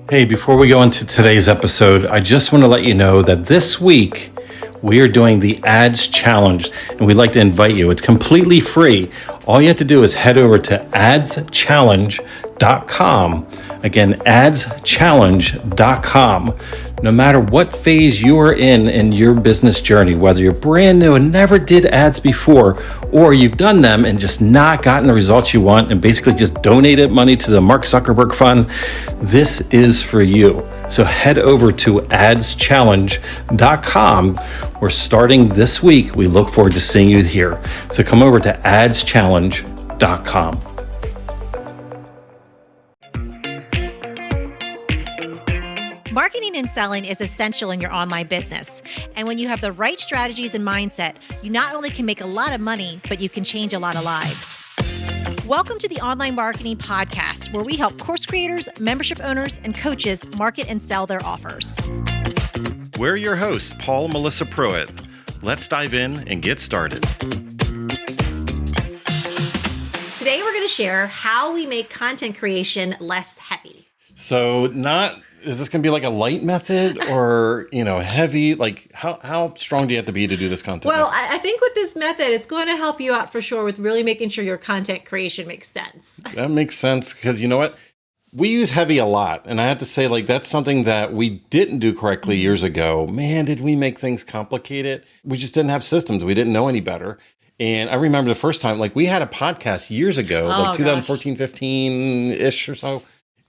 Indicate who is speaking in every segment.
Speaker 1: Hey, before we go into today's episode, I just want to let you know that this week we are doing the Ads Challenge, and we'd like to invite you. It's completely free. All you have to do is head over to adschallenge.com. Again, adschallenge.com. No matter what phase you are in your business journey, whether you're brand new and never did ads before, or you've done them and just not gotten the results you want and basically just donated money to the Mark Zuckerberg Fund, this is for you. So head over to adschallenge.com. We're starting this week. We look forward to seeing you here. So come over to adschallenge.com.
Speaker 2: Marketing and selling is essential in your online business. And when you have the right strategies and mindset, you not only can make a lot of money, but you can change a lot of lives. Welcome to the Online Marketing Podcast, where we help course creators, membership owners, and coaches market and sell their offers.
Speaker 1: We're your hosts, Paul and Melissa Pruitt. Let's dive in and get started.
Speaker 2: Today, we're going to share how we make content creation less heavy.
Speaker 1: So is this going to be like a light method or, heavy? Like how strong do you have to be to do this content?
Speaker 2: Well, I think with this method, it's going to help you out for sure with really making sure your content creation makes sense.
Speaker 1: That makes sense because you know what? We use heavy a lot. And I have to say, that's something that we didn't do correctly years ago. Man, did we make things complicated? We just didn't have systems. We didn't know any better. And I remember the first time, we had a podcast years ago, 2014, 15-ish or so.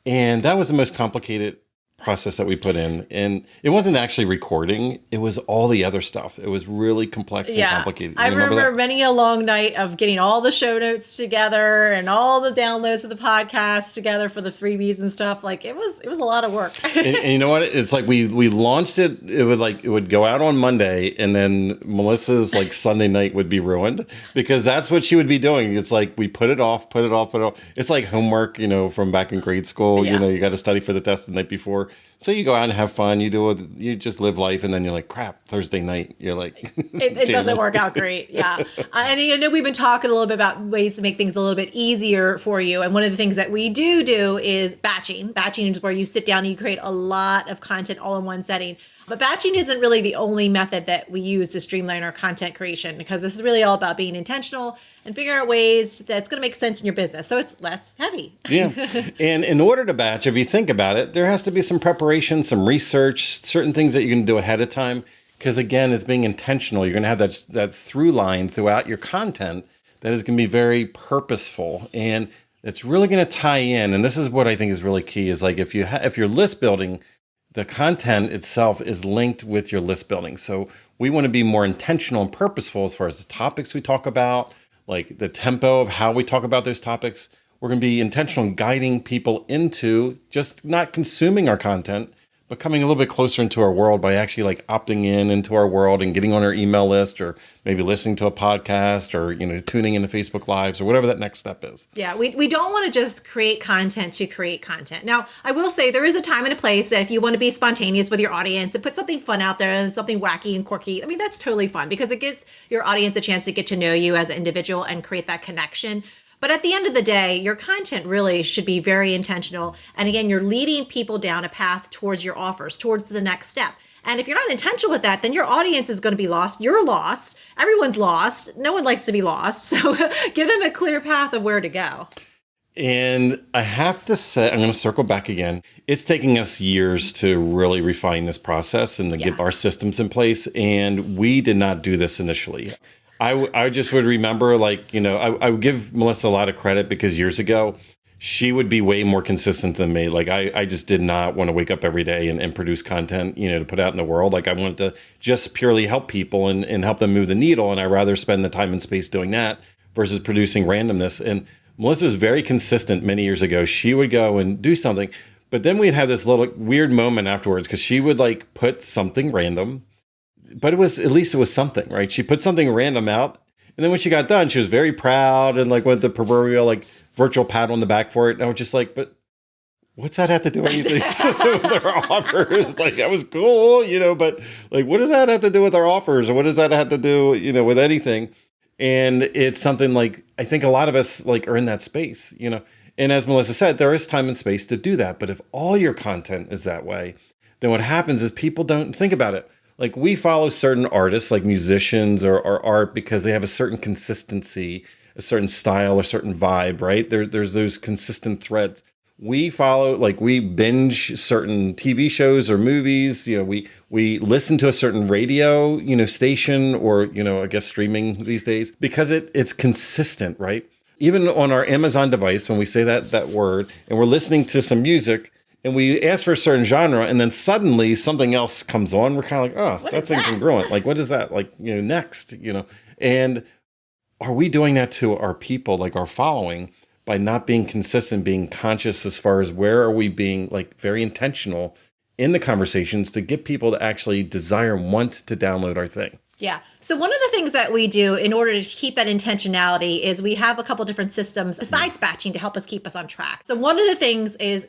Speaker 1: And that was the most complicated process that we put in. And it wasn't actually recording. It was all the other stuff. It was really complex and complicated.
Speaker 2: I remember many a long night of getting all the show notes together and all the downloads of the podcast together for the freebies and stuff. It was a lot of work.
Speaker 1: and you know what? It's we launched it. It would go out on Monday, and then Melissa's Sunday night would be ruined because that's what she would be doing. It's we put it off. It's like homework, from back in grade school.
Speaker 2: Yeah.
Speaker 1: You got to study for the test the night before. So you go out and have fun. You just live life, and then you're like, crap. Thursday night, you're like,
Speaker 2: it doesn't work out great. Yeah, and I know we've been talking a little bit about ways to make things a little bit easier for you. And one of the things that we do is batching. Batching is where you sit down and you create a lot of content all in one setting. But batching isn't really the only method that we use to streamline our content creation, because this is really all about being intentional and figuring out ways that's going to make sense in your business so it's less heavy.
Speaker 1: Yeah. And in order to batch, if you think about it, there has to be some preparation, some research, certain things that you can do ahead of time. Because again, it's being intentional. You're going to have that through line throughout your content that is going to be very purposeful. And it's really going to tie in. And this is what I think is really key is if you're list building, the content itself is linked with your list building. So we want to be more intentional and purposeful as far as the topics we talk about, the tempo of how we talk about those topics. We're going to be intentional in guiding people into just not consuming our content, but coming a little bit closer into our world by actually opting into our world and getting on our email list, or maybe listening to a podcast, or tuning into Facebook Lives, or whatever that next step is.
Speaker 2: Yeah, we don't want to just create content to create content. Now, I will say there is a time and a place that if you want to be spontaneous with your audience and put something fun out there and something wacky and quirky, that's totally fun because it gives your audience a chance to get to know you as an individual and create that connection. But at the end of the day, your content really should be very intentional. And again, you're leading people down a path towards your offers, towards the next step. And if you're not intentional with that, then your audience is going to be lost. You're lost. Everyone's lost. No one likes to be lost. So give them a clear path of where to go.
Speaker 1: And I have to say, I'm going to circle back again. It's taking us years to really refine this process and to get our systems in place. And we did not do this initially. I just would remember, I would give Melissa a lot of credit because years ago, she would be way more consistent than me. I just did not want to wake up every day and produce content, to put out in the world. I wanted to just purely help people and help them move the needle. And I'd rather spend the time and space doing that versus producing randomness. And Melissa was very consistent many years ago. She would go and do something, but then we'd have this little weird moment afterwards because she would put something random. But at least it was something, right? She put something random out. And then when she got done, she was very proud and went the proverbial virtual pat on the back for it. And I was just but what's that have to do with anything with our offers? That was cool, but what does that have to do with our offers? Or what does that have to do, with anything? And it's something I think a lot of us are in that space, And as Melissa said, there is time and space to do that. But if all your content is that way, then what happens is people don't think about it. Like we follow certain artists, like musicians or art, because they have a certain consistency, a certain style, a certain vibe, right? There's those consistent threads. We follow, like we binge certain TV shows or movies. We listen to a certain radio, station or, I guess streaming these days because it's consistent, right? Even on our Amazon device, when we say that word and we're listening to some music and we ask for a certain genre and then suddenly something else comes on, we're kind of like, oh, that's incongruent. Like, what is that? Like, next, and are we doing that to our people, like our following, by not being consistent, being conscious as far as where are we being like very intentional in the conversations to get people to actually desire and want to download our thing?
Speaker 2: Yeah. So one of the things that we do in order to keep that intentionality is we have a couple different systems besides batching to help us keep us on track. So one of the things is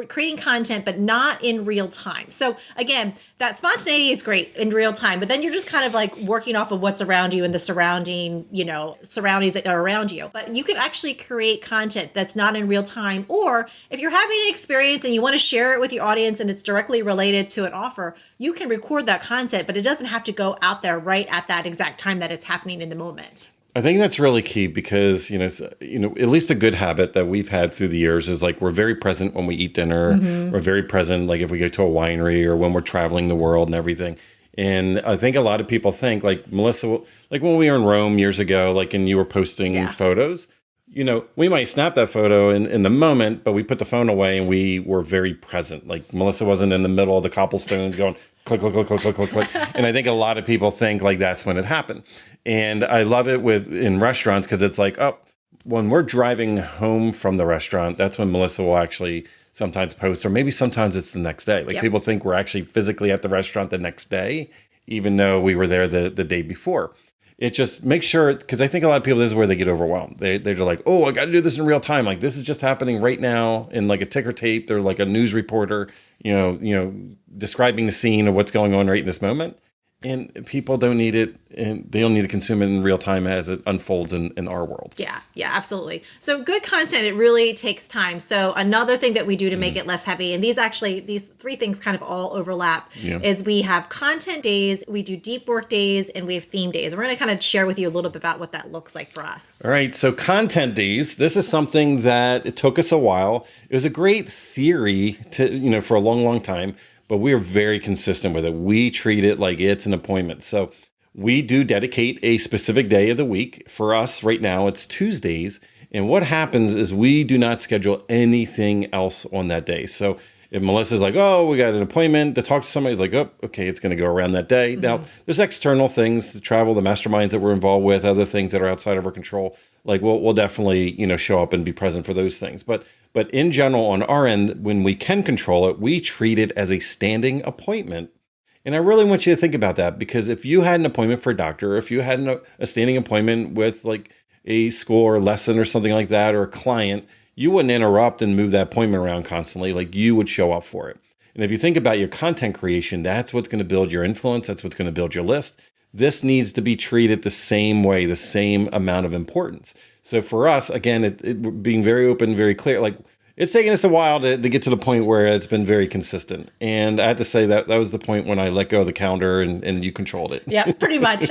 Speaker 2: creating content, but not in real time. So again, that spontaneity is great in real time, but then you're just kind of like working off of what's around you and the surroundings that are around you. But you can actually create content that's not in real time. Or if you're having an experience and you want to share it with your audience and it's directly related to an offer, you can record that content, but it doesn't have to go out there right at that exact time that it's happening in the moment.
Speaker 1: I think that's really key because, at least a good habit that we've had through the years is like we're very present when we eat dinner. Mm-hmm. We're very present, like if we go to a winery or when we're traveling the world and everything. And I think a lot of people think like Melissa, like when we were in Rome years ago, like and you were posting photos, we might snap that photo in the moment, but we put the phone away and we were very present. Like Melissa wasn't in the middle of the cobblestones going click, click, click, click, click, click, click. And I think a lot of people think like that's when it happened. And I love it in restaurants because it's like, oh, when we're driving home from the restaurant, that's when Melissa will actually sometimes post, or maybe sometimes it's the next day. Like people think we're actually physically at the restaurant the next day, even though we were there the day before. It just makes sure, because I think a lot of people, this is where they get overwhelmed. They're just like, oh, I got to do this in real time. Like this is just happening right now in like a ticker tape. They're like a news reporter, describing the scene of what's going on right in this moment. And people don't need it, and they don't need to consume it in real time as it unfolds in our world.
Speaker 2: Yeah, absolutely. So good content, it really takes time. So another thing that we do to make it less heavy, and these three things kind of all overlap, is we have content days, we do deep work days, and we have theme days. And we're going to kind of share with you a little bit about what that looks like for us.
Speaker 1: All right, so content days, this is something that it took us a while. It was a great theory to, for a long, long time. But we are very consistent with it. We treat it like it's an appointment. So we do dedicate a specific day of the week. For us right now, it's Tuesdays. And what happens is we do not schedule anything else on that day. So if Melissa's like, oh, we got an appointment to talk to somebody, it's like, oh, okay, it's going to go around that day. Mm-hmm. Now, there's external things, the travel, the masterminds that we're involved with, other things that are outside of our control. Like we'll definitely, show up and be present for those things. But in general, on our end, when we can control it, we treat it as a standing appointment. And I really want you to think about that, because if you had an appointment for a doctor, or if you had a standing appointment with like a school or lesson or something like that, or a client, you wouldn't interrupt and move that appointment around constantly. Like you would show up for it. And if you think about your content creation, that's what's going to build your influence. That's what's going to build your list. This needs to be treated the same way, the same amount of importance. So for us, again, it being very open, very clear, like it's taken us a while to get to the point where it's been very consistent. And I had to say that was the point when I let go of the calendar and you controlled it.
Speaker 2: Yeah, pretty much.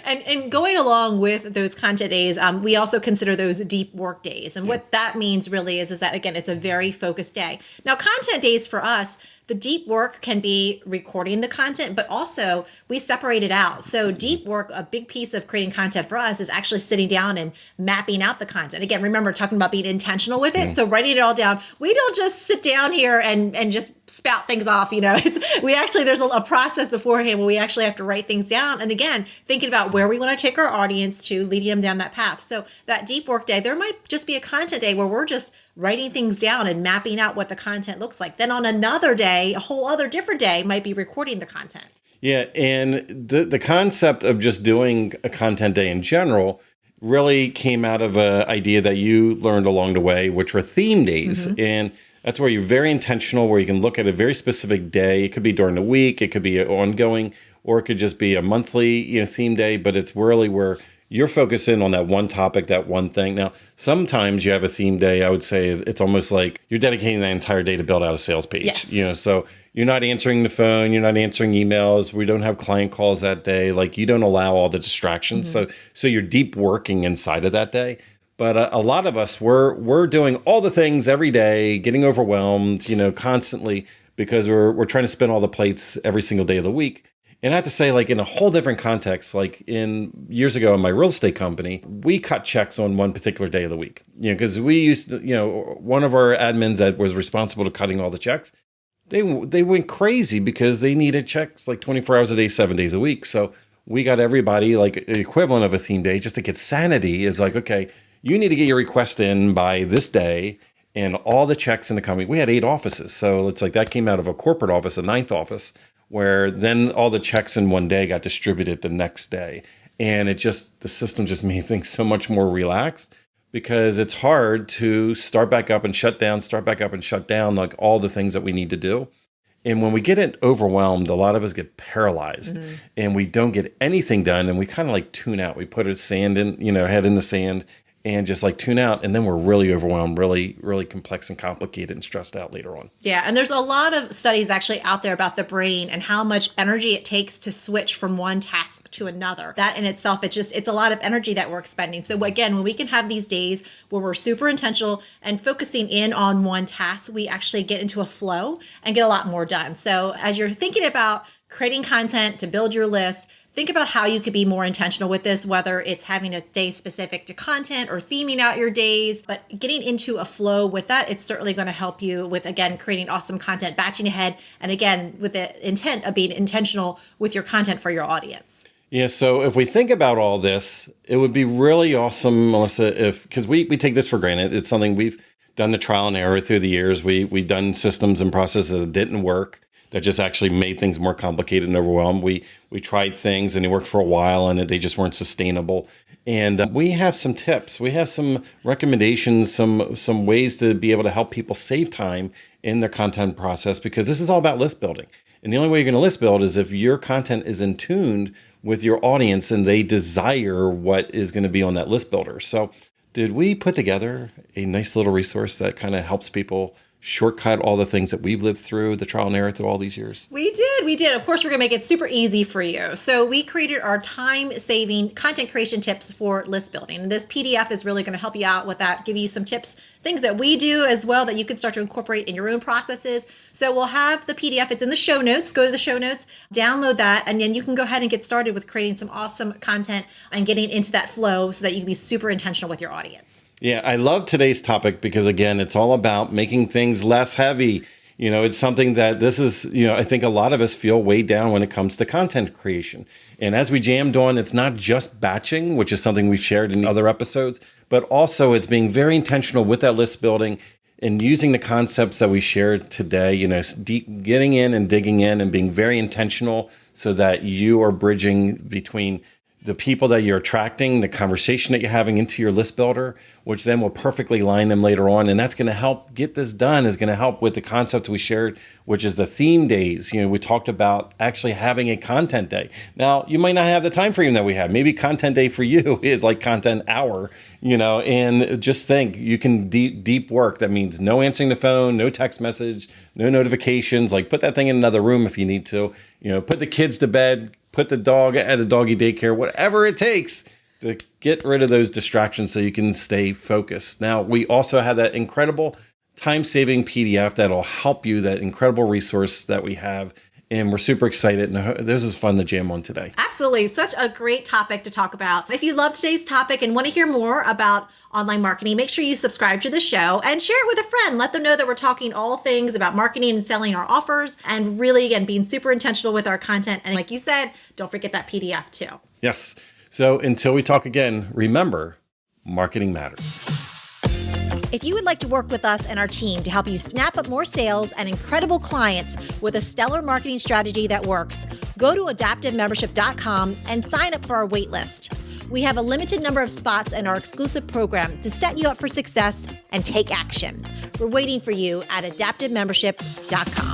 Speaker 2: And going along with those content days, we also consider those deep work days. And what that means really is that, again, it's a very focused day. Now, content days for us, the deep work can be recording the content, but also we separate it out. So deep work, a big piece of creating content for us is actually sitting down and mapping out the content. Again, remember talking about being intentional with it. So writing it all down. We don't just sit down here and just spout things off. There's a process beforehand where we actually have to write things down. And again, thinking about where we want to take our audience to, leading them down that path. So that deep work day, there might just be a content day where we're just writing things down and mapping out what the content looks like. Then on another day, a whole other different day, might be recording the content. Yeah,
Speaker 1: and the concept of just doing a content day in general really came out of an idea that you learned along the way, which were theme days. Mm-hmm. And that's where you're very intentional, where you can look at a very specific day. It could be during the week, it could be ongoing, or it could just be a monthly theme day. But it's really where you're focusing on that one topic, that one thing. Now, sometimes you have a theme day. I would say it's almost like you're dedicating that entire day to build out a sales page.
Speaker 2: Yes.
Speaker 1: So you're not answering the phone, you're not answering emails. We don't have client calls that day. Like you don't allow all the distractions. So you're deep working inside of that day. But a lot of us, we're doing all the things every day, getting overwhelmed, constantly because we're trying to spin all the plates every single day of the week. And I have to say, like in a whole different context, like years ago in my real estate company, we cut checks on one particular day of the week. Because we used to, one of our admins that was responsible to cutting all the checks, they went crazy because they needed checks like 24 hours a day, 7 days a week. So we got everybody like the equivalent of a theme day just to get sanity is like, okay, you need to get your request in by this day and all the checks in the company. We had 8 offices. So it's like that came out of a corporate office, a 9th office, where then all the checks in one day got distributed the next day. And the system just made things so much more relaxed because it's hard to start back up and shut down, like all the things that we need to do. And when we get overwhelmed, a lot of us get paralyzed and we don't get anything done. And we kind of like tune out. We put our sand in, head in the sand and just like tune out. And then we're really overwhelmed, really, really complex and complicated and stressed out later on.
Speaker 2: Yeah. And there's a lot of studies actually out there about the brain and how much energy it takes to switch from one task to another. That in itself, it's a lot of energy that we're expending. So again, when we can have these days where we're super intentional and focusing in on one task, we actually get into a flow and get a lot more done. So as you're thinking about creating content to build your list, think about how you could be more intentional with this, whether it's having a day specific to content or theming out your days, but getting into a flow with that, it's certainly going to help you with, again, creating awesome content, batching ahead, and again, with the intent of being intentional with your content for your audience.
Speaker 1: Yeah, so if we think about all this, it would be really awesome, Melissa, because we take this for granted. It's something we've done the trial and error through the years. We've done systems and processes that didn't work, that just actually made things more complicated and overwhelmed. We tried things and they worked for a while and they just weren't sustainable. And we have some tips. We have some recommendations, some ways to be able to help people save time in their content process, because this is all about list building. And the only way you're going to list build is if your content is in tune with your audience and they desire what is going to be on that list builder. So did we put together a nice little resource that kind of helps people shortcut all the things that we've lived through, the trial and error through all these years?
Speaker 2: We did. Of course, we're going to make it super easy for you. So we created our time-saving content creation tips for list building. And this PDF is really going to help you out with that, give you some tips, things that we do as well that you can start to incorporate in your own processes. So we'll have the PDF. It's in the show notes. Go to the show notes, download that, and then you can go ahead and get started with creating some awesome content and getting into that flow so that you can be super intentional with your audience.
Speaker 1: Yeah, I love today's topic because, again, it's all about making things less heavy. It's something that this is, I think a lot of us feel weighed down when it comes to content creation. And as we jammed on, it's not just batching, which is something we've shared in other episodes, but also it's being very intentional with that list building and using the concepts that we shared today, getting in and digging in and being very intentional so that you are bridging between the people that you're attracting, the conversation that you're having into your list builder, which then will perfectly line them later on. And that's going to help get this done, is going to help with the concepts we shared, which is the theme days. We talked about actually having a content day. Now, you might not have the time frame that we have. Maybe content day for you is like content hour, and just think you can deep work. That means no answering the phone, no text message, no notifications, like put that thing in another room if you need to, put the kids to bed, put the dog at a doggy daycare, whatever it takes to get rid of those distractions so you can stay focused. Now, we also have that incredible time-saving PDF that'll help you, that incredible resource that we have. And we're super excited. And this is fun to jam on today.
Speaker 2: Absolutely. Such a great topic to talk about. If you love today's topic and want to hear more about online marketing, make sure you subscribe to the show and share it with a friend. Let them know that we're talking all things about marketing and selling our offers and really, again, being super intentional with our content. And like you said, don't forget that PDF too.
Speaker 1: Yes. So until we talk again, remember, marketing matters.
Speaker 2: If you would like to work with us and our team to help you snap up more sales and incredible clients with a stellar marketing strategy that works, go to adaptivemembership.com and sign up for our wait list. We have a limited number of spots in our exclusive program to set you up for success and take action. We're waiting for you at adaptivemembership.com.